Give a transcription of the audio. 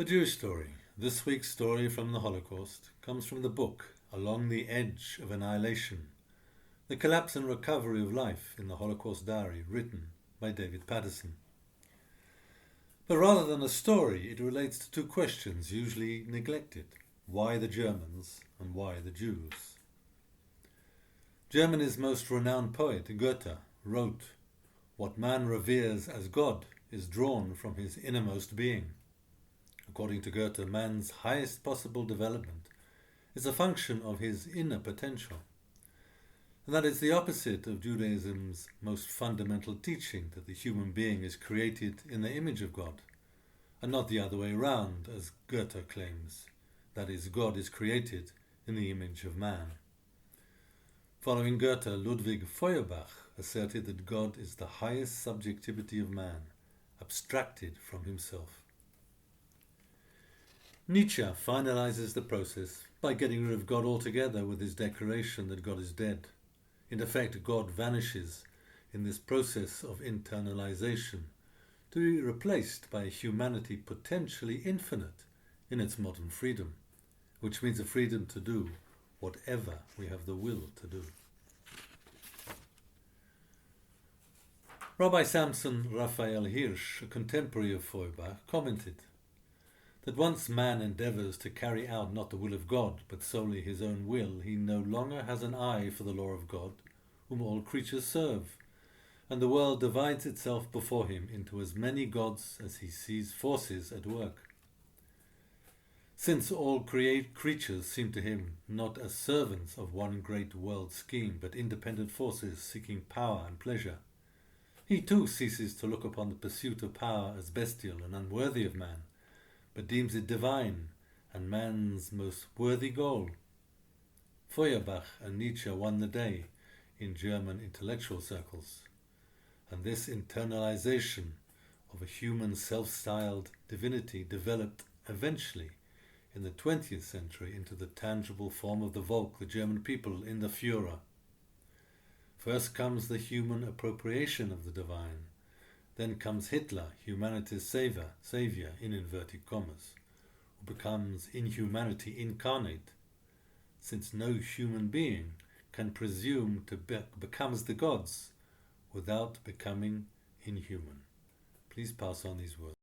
The Jewish story, this week's story from the Holocaust, comes from the book Along the Edge of Annihilation, The Collapse and Recovery of Life in the Holocaust Diary, written by David Patterson. But rather than a story, it relates to two questions usually neglected. Why the Germans and why the Jews? Germany's most renowned poet, Goethe, wrote, "What man reveres as God is drawn from his innermost being." According to Goethe, man's highest possible development is a function of his inner potential. And that is the opposite of Judaism's most fundamental teaching, that the human being is created in the image of God, and not the other way around, as Goethe claims, that is, God is created in the image of man. Following Goethe, Ludwig Feuerbach asserted that God is the highest subjectivity of man, abstracted from himself. Nietzsche finalizes the process by getting rid of God altogether with his declaration that God is dead. In effect, God vanishes in this process of internalization, to be replaced by a humanity potentially infinite in its modern freedom, which means a freedom to do whatever we have the will to do. Rabbi Samson Raphael Hirsch, a contemporary of Feuerbach, commented that once man endeavors to carry out not the will of God, but solely his own will, he no longer has an eye for the law of God, whom all creatures serve, and the world divides itself before him into as many gods as he sees forces at work. Since all creatures seem to him not as servants of one great world scheme, but independent forces seeking power and pleasure, he too ceases to look upon the pursuit of power as bestial and unworthy of man, but deems it divine and man's most worthy goal. Feuerbach and Nietzsche won the day in German intellectual circles, and this internalization of a human self-styled divinity developed eventually in the 20th century into the tangible form of the Volk, the German people, in the Führer. First comes the human appropriation of the divine. Then comes Hitler, humanity's savior in inverted commas, who becomes inhumanity incarnate, since no human being can presume to become as the gods without becoming inhuman. Please pass on these words.